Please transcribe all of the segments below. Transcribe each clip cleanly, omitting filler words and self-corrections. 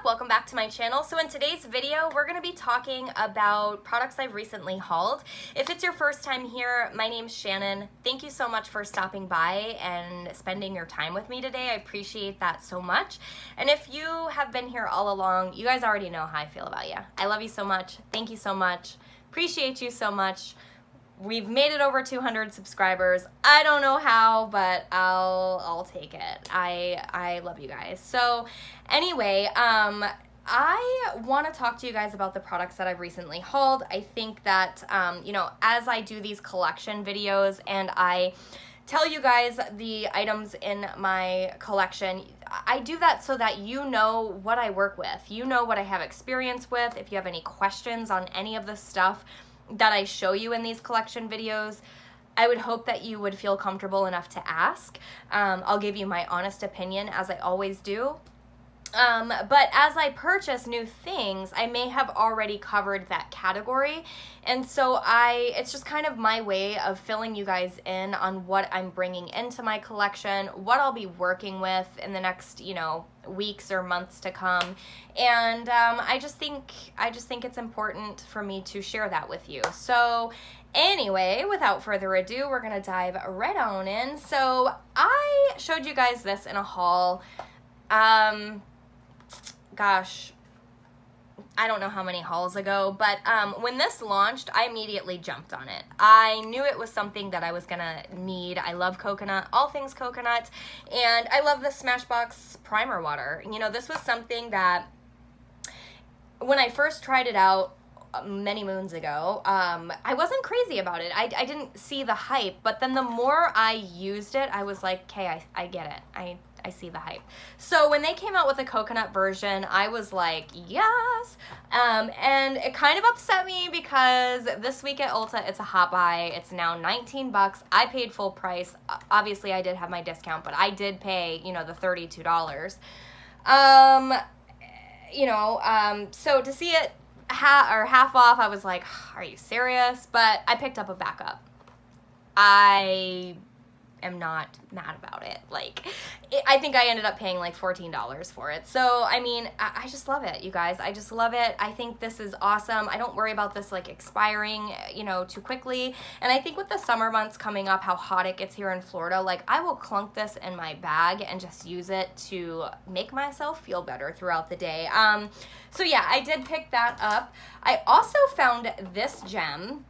welcome back to my channel. So in today's video, we're going to be talking about products I've recently hauled. If it's your first time here, my name's Shannon. Thank you so much for stopping by and spending your time with me today. I appreciate that so much. And if you have been here all along, you guys already know how I feel about you. I love you so much. Thank you so much. Appreciate you so much. We've made it over 200 subscribers. I don't know how, but I'll take it. I love you guys. So anyway, I want to talk to you guys about the products that I've recently hauled. I think that, you know, as I do these collection videos and I tell you guys the items in my collection, I do that so that you know what I work with. You know what I have experience with. If you have any questions on any of the stuff that I show you in these collection videos, I would hope that you would feel comfortable enough to ask. I'll give you my honest opinion, as I always do. But as I purchase new things, I may have already covered that category. And so it's just kind of my way of filling you guys in on what I'm bringing into my collection, what I'll be working with in the next, you know, weeks or months to come. And I just think it's important for me to share that with you. So anyway, without further ado, we're gonna dive right on in. So I showed you guys this in a haul. Gosh, I don't know how many hauls ago, but when this launched, I immediately jumped on it. I knew it was something that I was gonna need. I love coconut, all things coconut, and I love the Smashbox primer water. You know, this was something that when I first tried it out many moons ago, I wasn't crazy about it. I didn't see the hype, but then the more I used it, I was like, okay, I get it. I see the hype. So when they came out with a coconut version, I was like, yes. And it kind of upset me because this week at Ulta, it's a hot buy. It's now 19 bucks. I paid full price. Obviously, I did have my discount, but I did pay, you know, the $32. So to see it half off, I was like, are you serious? But I picked up a backup. I am not mad about it. I think I ended up paying like $14 for it. So, I mean, I just love it, you guys. I just love it. I think this is awesome. I don't worry about this like expiring, you know, too quickly. And I think with the summer months coming up, how hot it gets here in Florida, like I will clunk this in my bag and just use it to make myself feel better throughout the day. So yeah, I did pick that up. I also found this gem.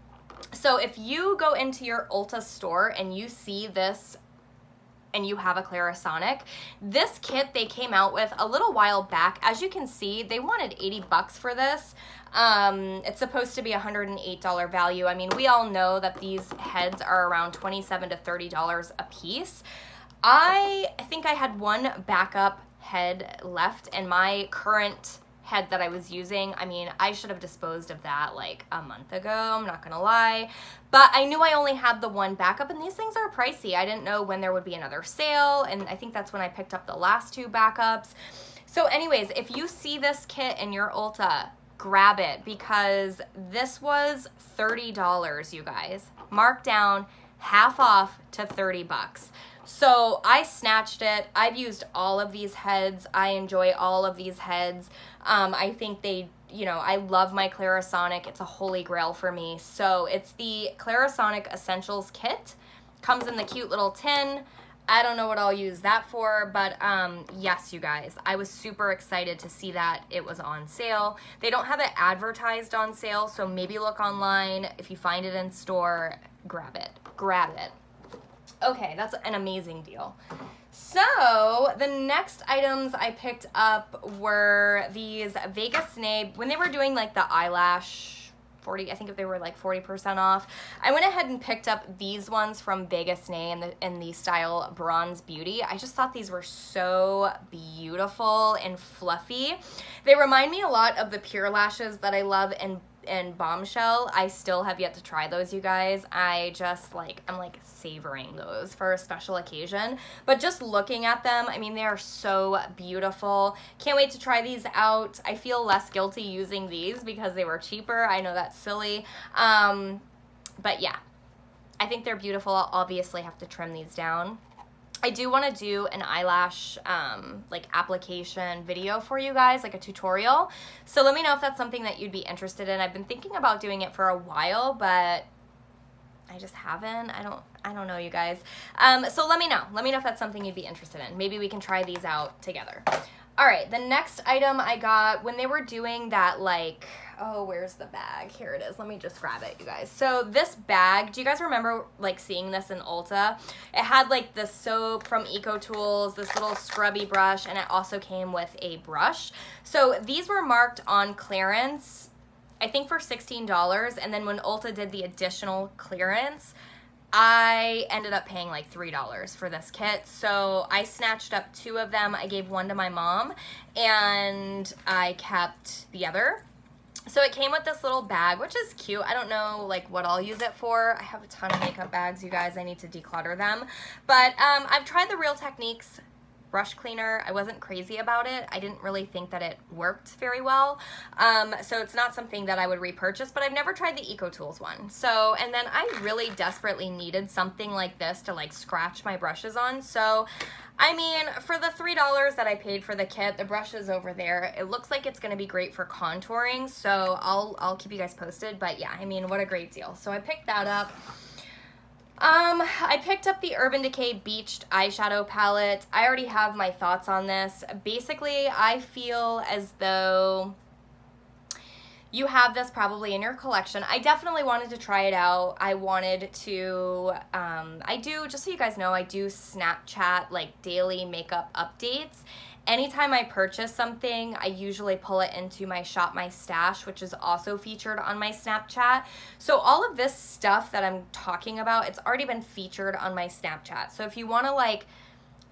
So if you go into your Ulta store and you see this and you have a Clarisonic, this kit they came out with a little while back. As you can see, they wanted 80 bucks for this. It's supposed to be $108 value. I mean, we all know that these heads are around $27 to $30 a piece. I think I had one backup head left, and my current head that I was using, I mean, I should have disposed of that like a month ago, I'm not gonna lie, but I knew I only had the one backup, and these things are pricey. I didn't know when there would be another sale, and I think that's when I picked up the last two backups. So anyways, if you see this kit in your Ulta, grab it, because this was $30, you guys, marked down, half off to 30 bucks. So I snatched it. I've used all of these heads. I enjoy all of these heads. I think they, you know, I love my Clarisonic. It's a holy grail for me. So it's the Clarisonic Essentials Kit. Comes in the cute little tin. I don't know what I'll use that for, but yes, you guys, I was super excited to see that it was on sale. They don't have it advertised on sale, so maybe look online. If you find it in store, grab it. Grab it. Okay, that's an amazing deal. So the next items I picked up were these Vegas Snape. When they were doing like the eyelash 40, I think if they were like 40% off, I went ahead and picked up these ones from Vegas Nay in the style Bronze Beauty. I just thought these were so beautiful and fluffy. They remind me a lot of the Pure Lashes that I love in Bombshell. I still have yet to try those, you guys. I'm like savoring those for a special occasion. But just looking at them, I mean, they are so beautiful. Can't wait to try these out. I feel less guilty using these because they were cheaper. I know that's silly. But yeah, I think they're beautiful. I'll obviously have to trim these down. I do want to do an eyelash like application video for you guys, like a tutorial. So let me know if that's something that you'd be interested in. I've been thinking about doing it for a while, but I just haven't. I don't know, you guys. So let me know. Let me know if that's something you'd be interested in. Maybe we can try these out together. All right, the next item I got when they were doing that, like, oh, where's the bag? Here it is. Let me just grab it, you guys. So this bag, do you guys remember, like, seeing this in Ulta? It had, like, the soap from EcoTools, this little scrubby brush, and it also came with a brush. So these were marked on clearance, I think for $16, and then when Ulta did the additional clearance, I ended up paying like $3 for this kit. So I snatched up 2 of them. I gave 1 to my mom and I kept the other. So it came with this little bag, which is cute. I don't know like what I'll use it for. I have a ton of makeup bags, you guys. I need to declutter them. But I've tried the Real Techniques brush cleaner. I wasn't crazy about it. I didn't really think that it worked very well. So it's not something that I would repurchase, but I've never tried the EcoTools one. So, and then I really desperately needed something like this to like scratch my brushes on. So, I mean, for the $3 that I paid for the kit, the brush is over there. It looks like it's going to be great for contouring. So I'll keep you guys posted, but yeah, I mean, what a great deal. So I picked that up. I picked up the Urban Decay Beached eyeshadow palette. I already have my thoughts on this. Basically, I feel as though you have this probably in your collection. I definitely wanted to try it out. I wanted to, I do, just so you guys know, I do Snapchat like daily makeup updates. Anytime I purchase something, I usually pull it into my Shop My Stash, which is also featured on my Snapchat. So all of this stuff that I'm talking about, it's already been featured on my Snapchat. So if you want to like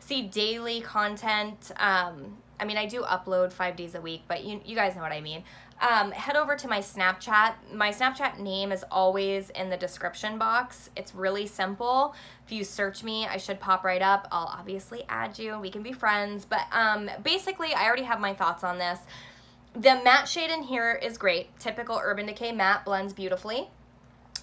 see daily content, I mean, I do upload 5 days a week, but you guys know what I mean. Head over to my Snapchat. My Snapchat name is always in the description box. It's really simple. If you search me, I should pop right up. I'll obviously add you. We can be friends. But basically, I already have my thoughts on this. The matte shade in here is great. Typical Urban Decay matte, blends beautifully.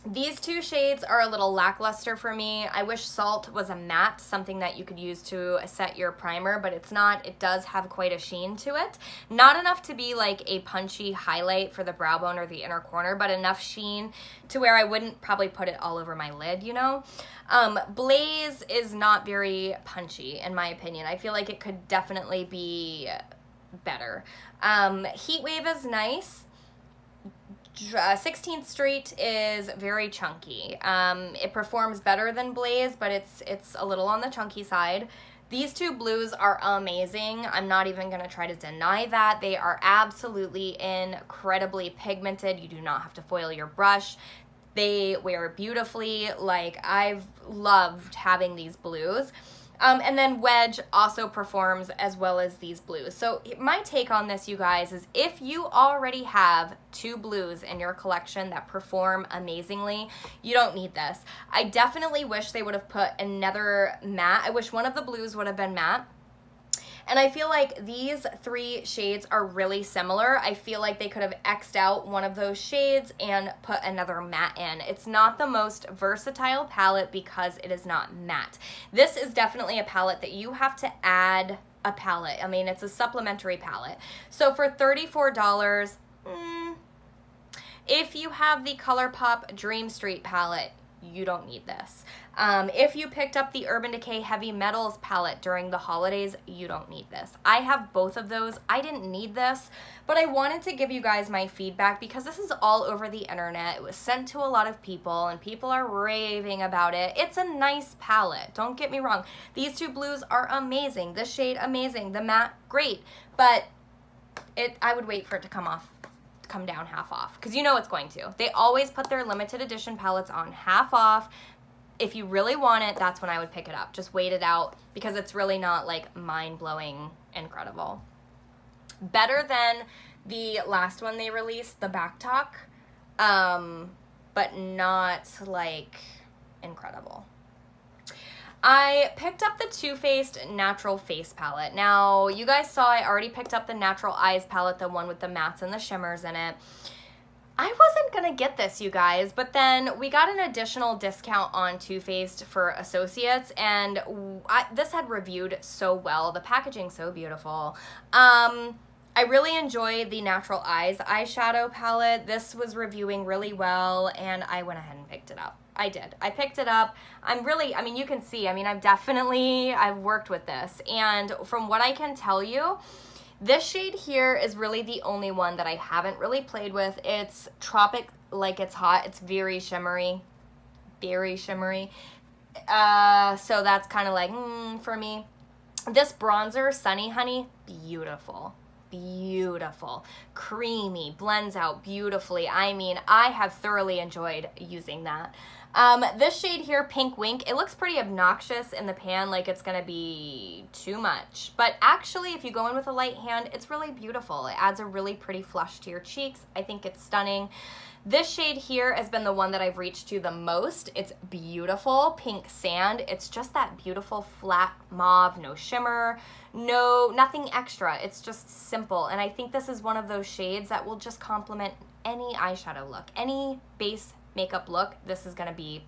These 2 shades are a little lackluster for me. I wish Salt was a matte, something that you could use to set your primer, but it's not. It does have quite a sheen to it. Not enough to be like a punchy highlight for the brow bone or the inner corner, but enough sheen to where I wouldn't probably put it all over my lid, you know? Blaze is not very punchy, in my opinion. I feel like it could definitely be better. Heat Wave is nice. 16th Street is very chunky. It performs better than Blaze, but it's a little on the chunky side. These 2 blues are amazing. I'm not even going to try to deny that. They are absolutely incredibly pigmented. You do not have to foil your brush. They wear beautifully. Like, I've loved having these blues. And then Wedge also performs as well as these blues. So my take on this, you guys, is if you already have 2 blues in your collection that perform amazingly, you don't need this. I definitely wish they would have put another matte. I wish one of the blues would have been matte. And I feel like these 3 shades are really similar. I feel like they could have X'd out one of those shades and put another matte in. It's not the most versatile palette because it is not matte. This is definitely a palette that you have to add a palette. I mean, it's a supplementary palette. So for $34, if you have the ColourPop Dream Street palette, you don't need this. If you picked up the Urban Decay Heavy Metals palette during the holidays, you don't need this. I have both of those. I didn't need this, but I wanted to give you guys my feedback because this is all over the internet. It was sent to a lot of people and people are raving about it. It's a nice palette. Don't get me wrong. These 2 blues are amazing. This shade, amazing. The matte, great. But I would wait for it to come down half off because you know it's going to. They always put their limited edition palettes on half off. If you really want it, that's when I would pick it up. Just wait it out because it's really not like mind-blowing incredible. Better than the last one they released, the Back Talk, but not like incredible. I picked up the Too Faced Natural Face Palette. Now, you guys saw I already picked up the Natural Eyes palette, the one with the mattes and the shimmers in it. I wasn't gonna get this, you guys, but then we got an additional discount on Too Faced for associates, and this had reviewed so well. The packaging's so beautiful. I really enjoy the Natural Eyes eyeshadow palette. This was reviewing really well, and I went ahead and picked it up. I did. I picked it up. I mean, you can see, I've worked with this, and from what I can tell you, this shade here is really the only one that I haven't really played with. It's Tropic Like It's Hot. It's very shimmery. Very shimmery. So that's kind of like, for me. This bronzer, Sunny Honey, beautiful. Beautiful. Creamy. Blends out beautifully. I mean, I have thoroughly enjoyed using that. This shade here, Pink Wink, it looks pretty obnoxious in the pan, like it's gonna be too much. But actually, if you go in with a light hand, it's really beautiful. It adds a really pretty flush to your cheeks. I think it's stunning. This shade here has been the one that I've reached to the most. It's beautiful, Pink Sand. It's just that beautiful flat mauve, no shimmer, nothing extra. It's just simple. And I think this is one of those shades that will just complement any eyeshadow look, any base makeup look. This is gonna be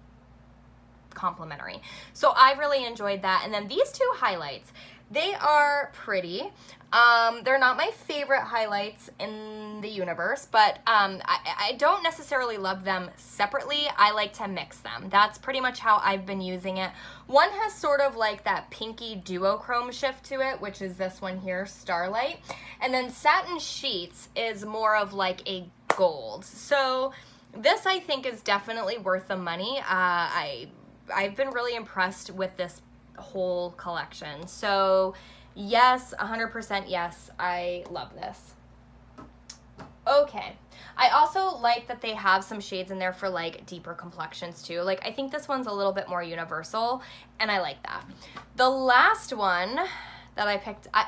complimentary. So I really enjoyed that. And then these two highlights, they are pretty. They're not my favorite highlights in the universe, but I don't necessarily love them separately. I like to mix them. That's pretty much how I've been using it. One has sort of like that pinky duochrome shift to it, which is this one here, Starlight. And then Satin Sheets is more of like a gold. So this I think is definitely worth the money. I've been really impressed with this whole collection. So yes, 100% yes, I love this. Okay. I also like that they have some shades in there for like deeper complexions too. Like I think this one's a little bit more universal, and I like that. The last one that I picked, I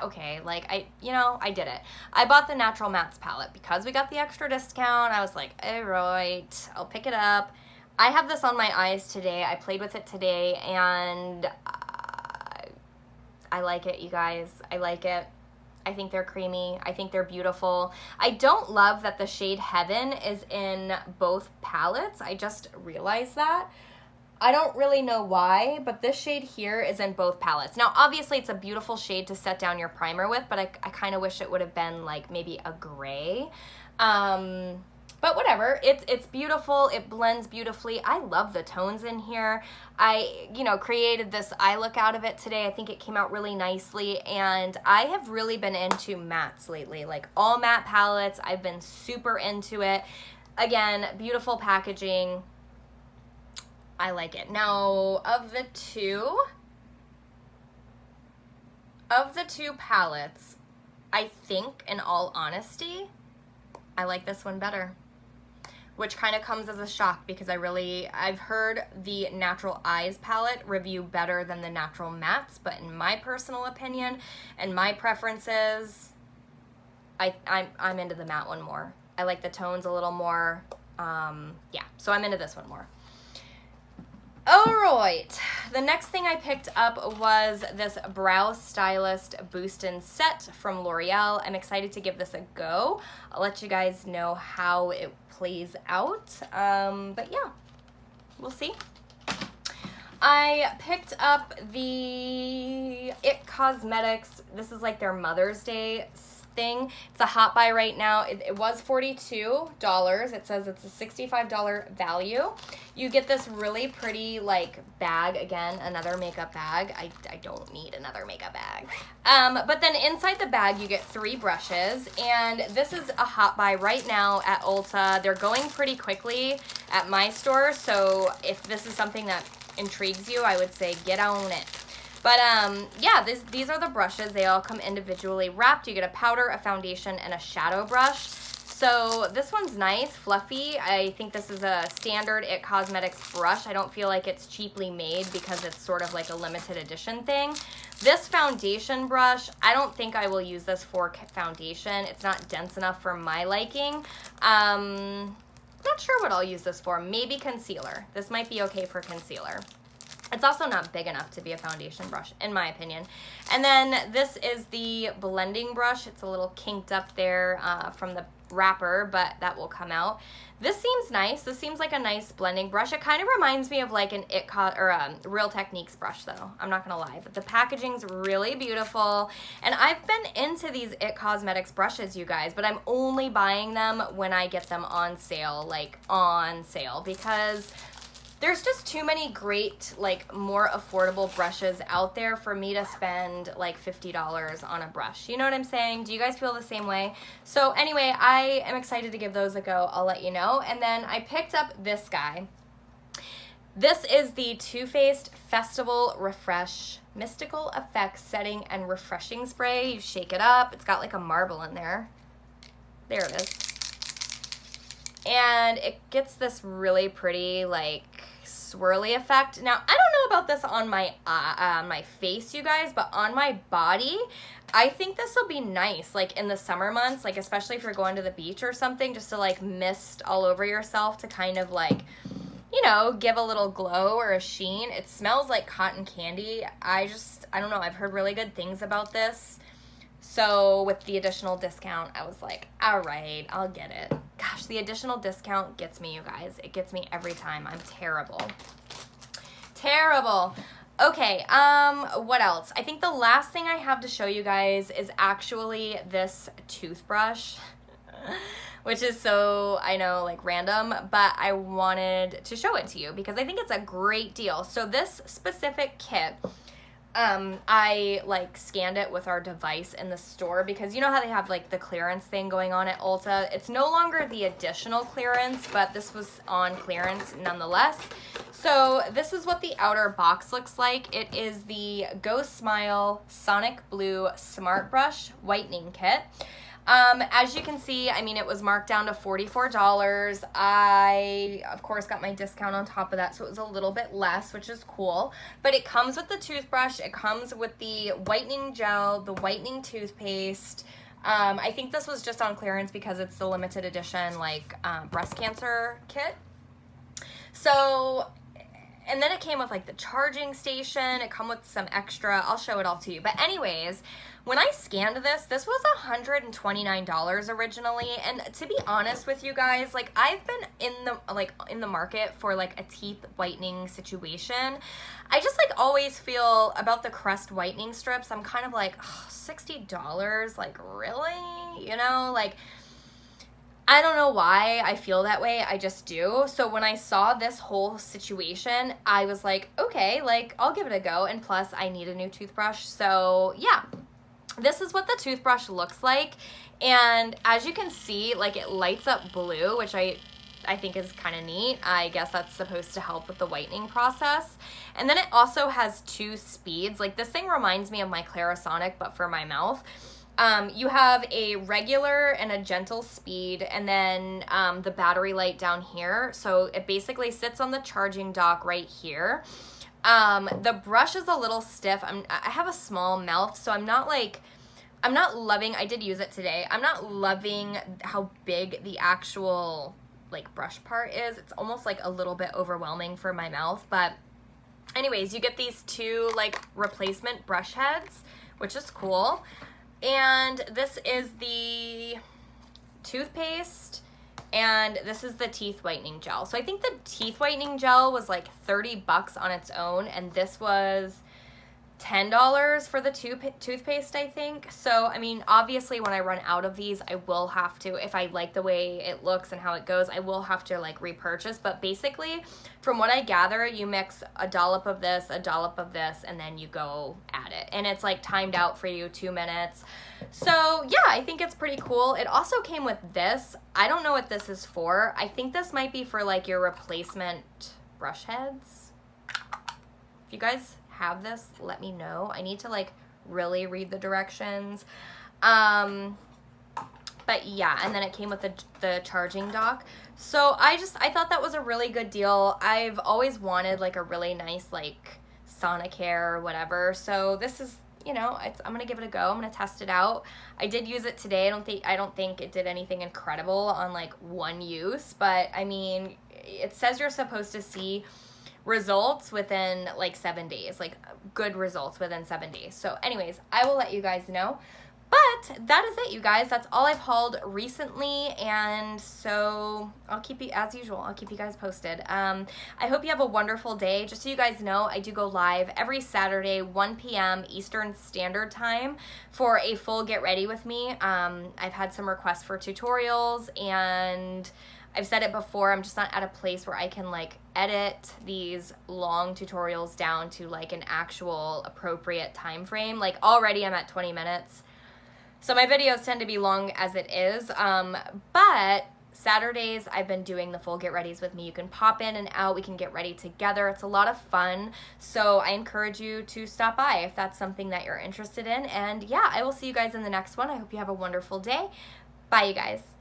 did it. I bought the Natural Mattes palette because we got the extra discount. I was like, all right, I'll pick it up. I have this on my eyes today. I played with it today, and I like it, you guys. I like it. I think they're creamy. I think they're beautiful. I don't love that the shade Heaven is in both palettes. I just realized that. I don't really know why, but this shade here is in both palettes. Now, obviously, it's a beautiful shade to set down your primer with, but I kind of wish it would have been like maybe a gray. But whatever, it's beautiful. It blends beautifully. I love the tones in here. I, created this eye look out of it today. I think it came out really nicely, and I have really been into mattes lately, like all matte palettes. I've been super into it. Again, beautiful packaging. I like it. Now, of the two palettes, I think, in all honesty, I like this one better, which kind of comes as a shock because I've heard the Natural Eyes palette review better than the Natural Mattes, but in my personal opinion and my preferences, I'm into the matte one more. I like the tones a little more. So I'm into this one more. Alright, the next thing I picked up was this Brow Stylist Boost and Set from L'Oreal. I'm excited to give this a go. I'll let you guys know how it plays out. But yeah, we'll see. I picked up the IT Cosmetics. This is like their Mother's Day thing. It's a hot buy right now. It was $42. It says it's a $65 value. You get this really pretty like bag. Again, another makeup bag. I don't need another makeup bag. But then inside the bag you get 3 brushes, and this is a hot buy right now at Ulta. They're going pretty quickly at my store, so if this is something that intrigues you, I would say get on it. But yeah, these are the brushes. They all come individually wrapped. You get a powder, a foundation, and a shadow brush. So this one's nice, fluffy. I think this is a standard IT Cosmetics brush. I don't feel like it's cheaply made because it's sort of like a limited edition thing. This foundation brush, I don't think I will use this for foundation. It's not dense enough for my liking. Not sure what I'll use this for. Maybe concealer. This might be okay for concealer. It's also not big enough to be a foundation brush, in my opinion. And then this is the blending brush. It's a little kinked up there from the wrapper, but that will come out. This seems nice. This seems like a nice blending brush. It kind of reminds me of like an Real Techniques brush though. I'm not gonna lie, but the packaging's really beautiful. And I've been into these It Cosmetics brushes, you guys, but I'm only buying them when I get them on sale, like on sale, because there's just too many great, like, more affordable brushes out there for me to spend like $50 on a brush. You know what I'm saying? Do you guys feel the same way? So anyway, I am excited to give those a go. I'll let you know. And then I picked up this guy. This is the Too Faced Festival Refresh Mystical Effects Setting and Refreshing Spray. You shake it up. It's got like a marble in there. There it is. And it gets this really pretty, like, swirly effect. Now, I don't know about this on my face, you guys, but on my body, I think this will be nice, like, in the summer months, like, especially if you're going to the beach or something, just to, like, mist all over yourself to kind of, like, you know, give a little glow or a sheen. It smells like cotton candy. I don't know, I've heard really good things about this. So with the additional discount, I was like, all right, I'll get it. Gosh, the additional discount gets me, you guys. It gets me every time. I'm terrible. Terrible. Okay, what else? I think the last thing I have to show you guys is actually this toothbrush, which is so, I know, like, random, but I wanted to show it to you because I think it's a great deal. So this specific kit, I like scanned it with our device in the store because you know how they have like the clearance thing going on at Ulta. It's no longer the additional clearance, but this was on clearance nonetheless. So this is what the outer box looks like. It is the Go Smile Sonic Blue Smart Brush Whitening Kit. As you can see, I mean, it was marked down to $44. I, of course, got my discount on top of that, so it was a little bit less, which is cool. But it comes with the toothbrush. It comes with the whitening gel, the whitening toothpaste. I think this was just on clearance because it's the limited edition, like, breast cancer kit. So, and then it came with, like, the charging station. It come with some extra. I'll show it all to you. But anyways, when I scanned this was $129 originally, and to be honest with you guys, like, I've been in the market for like a teeth whitening situation. I just like always feel about the Crest whitening strips, I'm kind of like, oh, $60, like, really? You know, like, I don't know why I feel that way, I just do. So when I saw this whole situation, I was like, okay, like, I'll give it a go, and plus I need a new toothbrush, so yeah. This is what the toothbrush looks like, and as you can see, like, it lights up blue, which I think is kind of neat. I guess that's supposed to help with the whitening process. And then it also has 2 speeds. Like, this thing reminds me of my Clarisonic, but for my mouth. You have a regular and a gentle speed, and then the battery light down here. So it basically sits on the charging dock right here. The brush is a little stiff. I have a small mouth, so I'm not loving, I did use it today. I'm not loving how big the actual, like, brush part is. It's almost like a little bit overwhelming for my mouth, but anyways, you get these 2, like, replacement brush heads, which is cool. And this is the toothpaste, and this is the teeth whitening gel. So I think the teeth whitening gel was like $30 on its own, and this was $10 for the toothpaste, I think. So, I mean, obviously when I run out of these, I will have to, if I like the way it looks and how it goes, I will have to, like, repurchase. But basically, from what I gather, you mix a dollop of this, and then you go at it. And it's, like, timed out for you, 2 minutes. So, yeah, I think it's pretty cool. It also came with this. I don't know what this is for. I think this might be for, like, your replacement brush heads. If you guys have this, let me know. I need to, like, really read the directions. But yeah, and then it came with the charging dock. So I thought that was a really good deal. I've always wanted, like, a really nice, like, Sonicare or whatever. So this is, you know, I'm gonna give it a go. I'm gonna test it out. I did use it today. I don't think it did anything incredible on, like, one use, but I mean, it says you're supposed to see results within, like, 7 days, like, good results within 7 days. So anyways, I will let you guys know. But that is it, you guys. That's all I've hauled recently, and so I'll keep you, as usual, I'll keep you guys posted. I hope you have a wonderful day. Just so you guys know, I do go live every Saturday, 1 p.m. Eastern Standard Time for a full Get Ready with me. I've had some requests for tutorials, and I've said it before, I'm just not at a place where I can like edit these long tutorials down to like an actual appropriate time frame. Like already I'm at 20 minutes. So my videos tend to be long as it is, but Saturdays I've been doing the full Get Readies with me. You can pop in and out, we can get ready together. It's a lot of fun, so I encourage you to stop by if that's something that you're interested in. And yeah, I will see you guys in the next one. I hope you have a wonderful day. Bye, you guys.